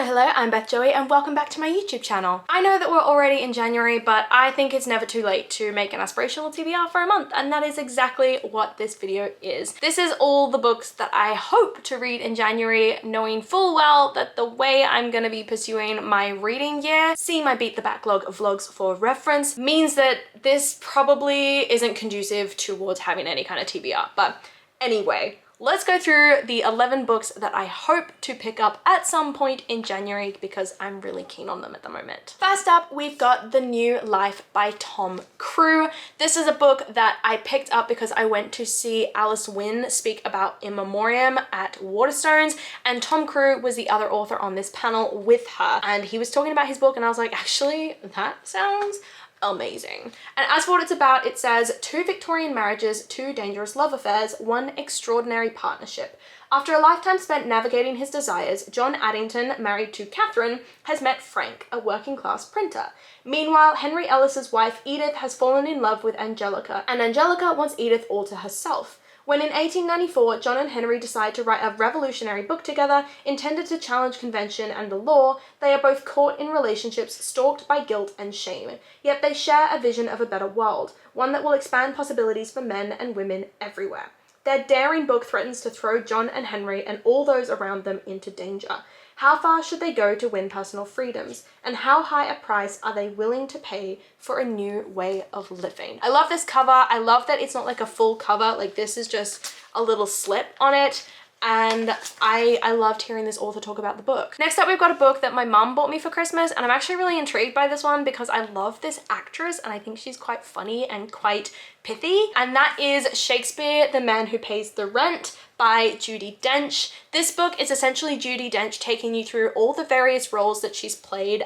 Hello, I'm Beth Joey and welcome back to my YouTube channel. I know that we're already in January, but I think it's never too late to make an aspirational TBR for a month, and that is exactly what this video is. This is all the books that I hope to read in January, knowing full well that the way I'm going to be pursuing my reading year, see my Beat the Backlog vlogs for reference, means that this probably isn't conducive towards having any kind of TBR. But anyway, let's go through the 11 books that I hope to pick up at some point in January because I'm really keen on them at the moment. First up, we've got The New Life by Tom Crew. This is a book that I picked up because I went to see Alice Wynne speak about In Memoriam at Waterstones, and Tom Crew was the other author on this panel with her, and he was talking about his book and I was like, actually, that sounds amazing. And as for what it's about, it says, 2 Victorian marriages, 2 dangerous love affairs, 1 extraordinary partnership. After a lifetime spent navigating his desires, John Addington, married to Catherine, has met Frank, a working-class printer. Meanwhile, Henry Ellis's wife Edith has fallen in love with Angelica, and Angelica wants Edith all to herself. When in 1894, John and Henry decide to write a revolutionary book together intended to challenge convention and the law, they are both caught in relationships stalked by guilt and shame. Yet they share a vision of a better world, one that will expand possibilities for men and women everywhere. Their daring book threatens to throw John and Henry and all those around them into danger. How far should they go to win personal freedoms? And how high a price are they willing to pay for a new way of living? I love this cover. I love that it's not like a full cover. Like, this is just a little slip on it. And I loved hearing this author talk about the book. Next up, we've got a book that my mum bought me for Christmas, and I'm actually really intrigued by this one because I love this actress and I think she's quite funny and quite pithy. And that is Shakespeare, The Man Who Pays the Rent by Judi Dench. This book is essentially Judi Dench taking you through all the various roles that she's played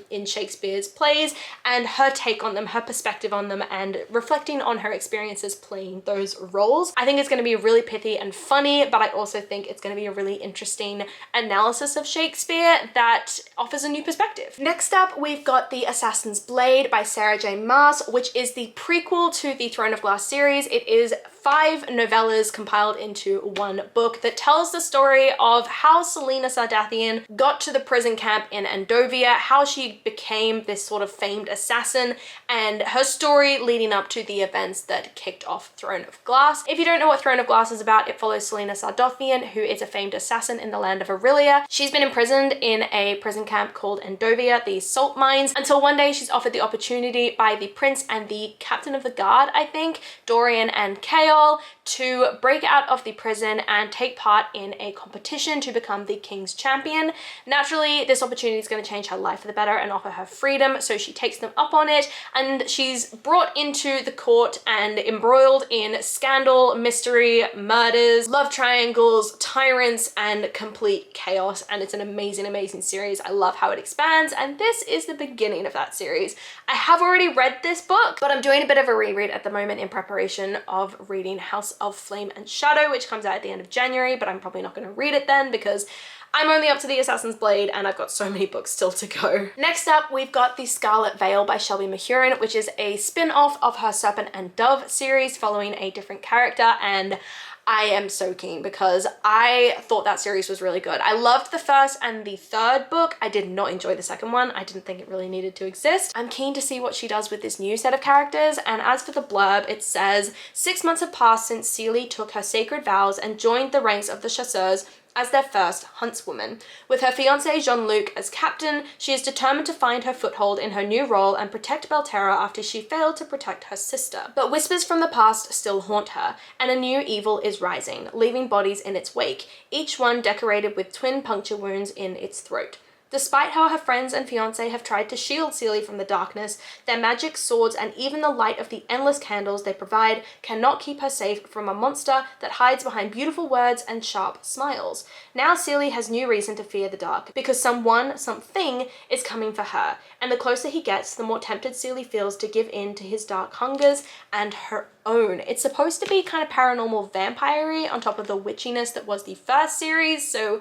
in Shakespeare's plays and her take on them, her perspective on them, and reflecting on her experiences playing those roles. I think it's going to be really pithy and funny, but I also think it's going to be a really interesting analysis of Shakespeare that offers a new perspective. Next up, we've got The Assassin's Blade by Sarah J Maas, which is the prequel to the Throne of Glass series. It is 5 novellas compiled into one book that tells the story of how Selena Sardathian got to the prison camp in Andovia, how she became this sort of famed assassin, and her story leading up to the events that kicked off Throne of Glass. If you don't know what Throne of Glass is about, it follows Selena Sardathian, who is a famed assassin in the land of Aurelia. She's been imprisoned in a prison camp called Andovia, the salt mines, until one day she's offered the opportunity by the prince and the captain of the guard, I think, Dorian and Chaos, to break out of the prison and take part in a competition to become the king's champion. Naturally, this opportunity is going to change her life for the better and offer her freedom, so she takes them up on it, and she's brought into the court and embroiled in scandal, mystery, murders, love triangles, tyrants, and complete chaos. And it's an amazing, amazing series. I love how it expands, and this is the beginning of that series. I have already read this book, but I'm doing a bit of a reread at the moment in preparation of reading House of Flame and Shadow, which comes out at the end of January, but I'm probably not going to read it then because I'm only up to The Assassin's Blade and I've got so many books still to go. Next up, we've got The Scarlet Veil by Shelby Mahurin, which is a spin-off of her Serpent and Dove series following a different character, and I am so keen because I thought that series was really good. I loved the first and the third book. I did not enjoy the second one. I didn't think it really needed to exist. I'm keen to see what she does with this new set of characters. And as for the blurb, it says, 6 months have passed since Celie took her sacred vows and joined the ranks of the chasseurs as their first huntswoman. With her fiancé Jean-Luc as captain, she is determined to find her foothold in her new role and protect Belterra after she failed to protect her sister. But whispers from the past still haunt her, and a new evil is rising, leaving bodies in its wake, each one decorated with twin puncture wounds in its throat. Despite how her friends and fiancé have tried to shield Celie from the darkness, their magic swords and even the light of the endless candles they provide cannot keep her safe from a monster that hides behind beautiful words and sharp smiles. Now Celie has new reason to fear the dark, because something is coming for her, and the closer he gets, the more tempted Celie feels to give in to his dark hungers and her own. It's supposed to be kind of paranormal vampire-y on top of the witchiness that was the first series, so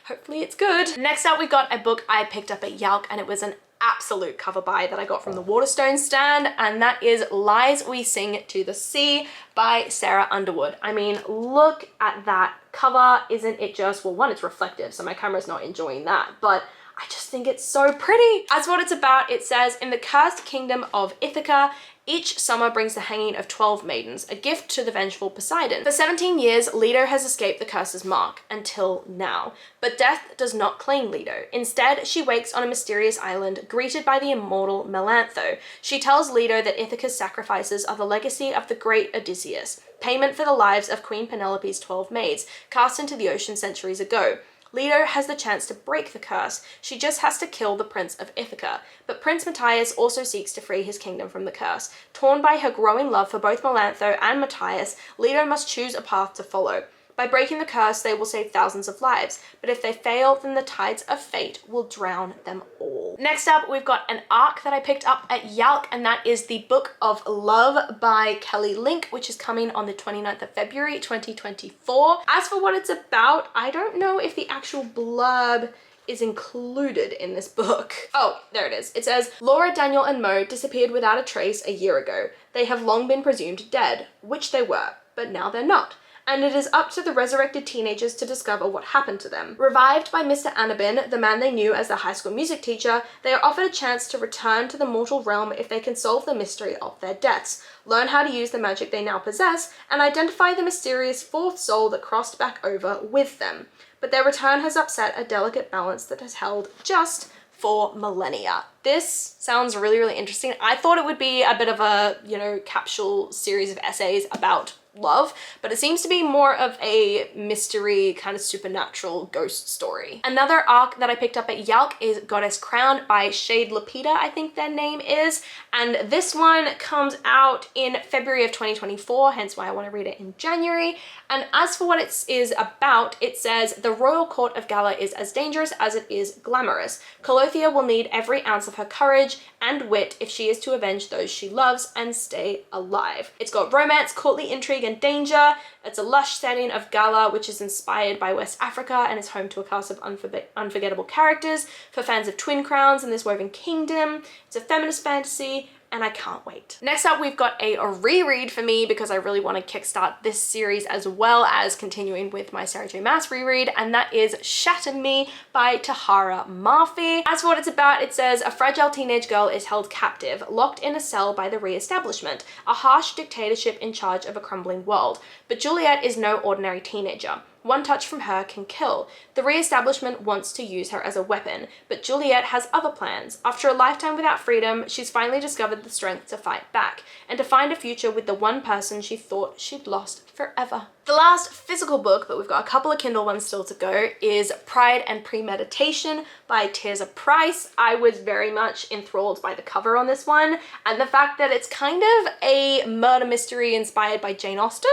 hopefully it's good. Next up, we got a book I picked up at Yalk, and it was an absolute cover buy that I got from the Waterstone stand, and that is Lies We Sing to the Sea by Sarah Underwood. I mean, look at that cover. Isn't it just, well, one, it's reflective, so my camera's not enjoying that, but I just think it's so pretty. As what it's about, it says, in the cursed kingdom of Ithaca, each summer brings the hanging of 12 maidens, a gift to the vengeful Poseidon. For 17 years, Leto has escaped the curse's mark, until now. But death does not claim Leto. Instead, she wakes on a mysterious island, greeted by the immortal Melantho. She tells Leto that Ithaca's sacrifices are the legacy of the great Odysseus, payment for the lives of Queen Penelope's 12 maids, cast into the ocean centuries ago. Leto has the chance to break the curse. She just has to kill the Prince of Ithaca. But Prince Matthias also seeks to free his kingdom from the curse. Torn by her growing love for both Melantho and Matthias, Leto must choose a path to follow. By breaking the curse, they will save thousands of lives, but if they fail, then the tides of fate will drown them all. Next up, we've got an arc that I picked up at Yalc, and that is the Book of Love by Kelly Link, which is coming on the 29th of February, 2024. As for what it's about, I don't know if the actual blurb is included in this book. Oh, there it is. It says, Laura, Daniel, and Mo disappeared without a trace a year ago. They have long been presumed dead, which they were, but now they're not. And it is up to the resurrected teenagers to discover what happened to them. Revived by Mr. Anabin, the man they knew as their high school music teacher, they are offered a chance to return to the mortal realm if they can solve the mystery of their deaths, learn how to use the magic they now possess, and identify the mysterious fourth soul that crossed back over with them. But their return has upset a delicate balance that has held just for millennia. This sounds really, really interesting. I thought it would be a bit of a, capsule series of essays about love, but it seems to be more of a mystery kind of supernatural ghost story. Another arc that I picked up at Yalc is Goddess Crowned by Shade Lapita, I think their name is, and this one comes out in February of 2024, hence why I want to read it in January. And as for what it is about, it says, the royal court of Gala is as dangerous as it is glamorous. Colothea will need every ounce of her courage and wit if she is to avenge those she loves and stay alive. It's got romance, courtly intrigue, and danger. It's a lush setting of Gala, which is inspired by West Africa and is home to a cast of unforgettable characters for fans of twin crowns in this woven kingdom. It's a feminist fantasy, and I can't wait. Next up, we've got a reread for me because I really want to kickstart this series as well as continuing with my Sarah J Maas reread, and that is Shatter Me by Tahara Murphy. As for what it's about, it says, a fragile teenage girl is held captive, locked in a cell by the re-establishment, a harsh dictatorship in charge of a crumbling world. But Juliet is no ordinary teenager. One touch from her can kill. The re-establishment wants to use her as a weapon, but Juliet has other plans. After a lifetime without freedom, she's finally discovered the strength to fight back and to find a future with the one person she thought she'd lost forever. The last physical book, but we've got a couple of Kindle ones still to go, is Pride and Premeditation by Tirzah Price. I was very much enthralled by the cover on this one and the fact that it's kind of a murder mystery inspired by Jane Austen,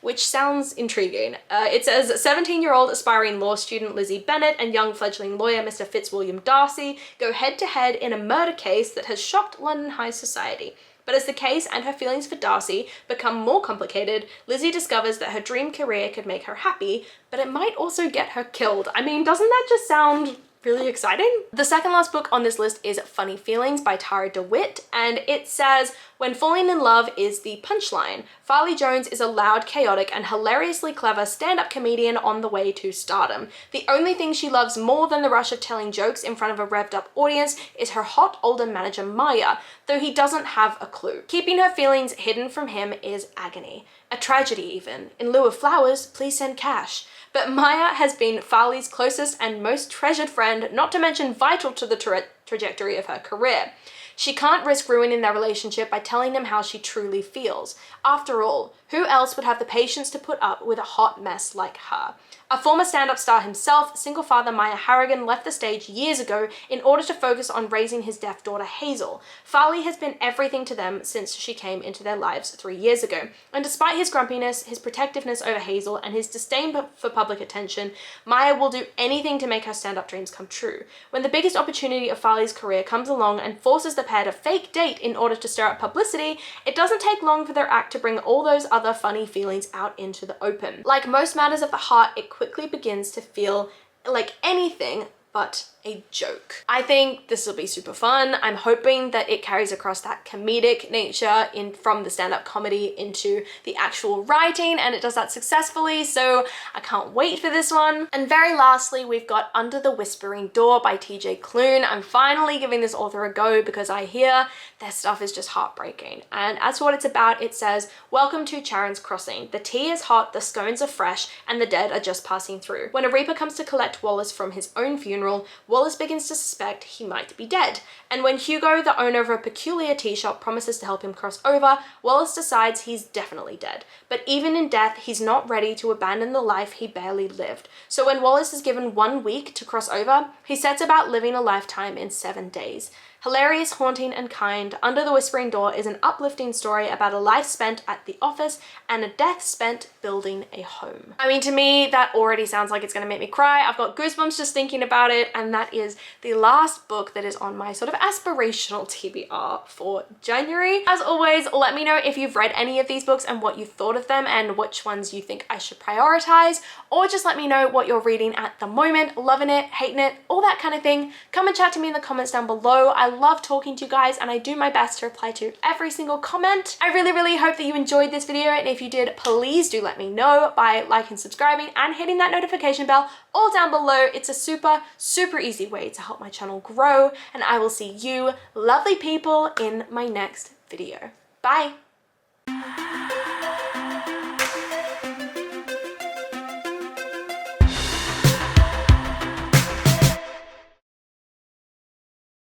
which sounds intriguing. It says 17-year-old aspiring law student Lizzie Bennet and young fledgling lawyer Mr. Fitzwilliam Darcy go head-to-head in a murder case that has shocked London high society. But as the case and her feelings for Darcy become more complicated, Lizzie discovers that her dream career could make her happy, but it might also get her killed. I mean, doesn't that just sound really exciting? The second last book on this list is Funny Feelings by Tara DeWitt, and it says, when falling in love is the punchline. Farley Jones is a loud, chaotic, and hilariously clever stand-up comedian on the way to stardom. The only thing she loves more than the rush of telling jokes in front of a revved-up audience is her hot older manager Maya, though he doesn't have a clue. Keeping her feelings hidden from him is agony. A tragedy even. In lieu of flowers, please send cash. But Maya has been Farley's closest and most treasured friend, not to mention vital to the trajectory of her career. She can't risk ruining their relationship by telling him how she truly feels. After all, who else would have the patience to put up with a hot mess like her? A former stand-up star himself, single father Maya Harrigan left the stage years ago in order to focus on raising his deaf daughter Hazel. Farley has been everything to them since she came into their lives 3 years ago. And despite his grumpiness, his protectiveness over Hazel, and his disdain for public attention, Maya will do anything to make her stand-up dreams come true. When the biggest opportunity of Farley's career comes along and forces the pair to fake date in order to stir up publicity, it doesn't take long for their act to bring all those other funny feelings out into the open. Like most matters of the heart, it quickly begins to feel like anything but a joke. I think this will be super fun. I'm hoping that it carries across that comedic nature from the stand-up comedy into the actual writing, and it does that successfully, so I can't wait for this one. And very lastly, we've got Under the Whispering Door by TJ Klune. I'm finally giving this author a go because I hear their stuff is just heartbreaking. And as for what it's about, it says, "Welcome to Charon's Crossing. The tea is hot, the scones are fresh, and the dead are just passing through. When a reaper comes to collect Wallace from his own funeral, Wallace begins to suspect he might be dead. And when Hugo, the owner of a peculiar tea shop, promises to help him cross over, Wallace decides he's definitely dead. But even in death, he's not ready to abandon the life he barely lived. So when Wallace is given 1 week to cross over, he sets about living a lifetime in 7 days. Hilarious, haunting, and kind, Under the Whispering Door is an uplifting story about a life spent at the office and a death spent building a home." I mean, to me, that already sounds like it's gonna make me cry. I've got goosebumps just thinking about it, and that is the last book that is on my sort of aspirational TBR for January. As always, let me know if you've read any of these books and what you thought of them and which ones you think I should prioritize, or just let me know what you're reading at the moment, loving it, hating it, all that kind of thing. Come and chat to me in the comments down below. I love talking to you guys, and I do my best to reply to every single comment. I really hope that you enjoyed this video, and if you did, please do let me know by liking, subscribing, and hitting that notification bell all down below. It's a super easy way to help my channel grow, and I will see you lovely people in my next video. Bye!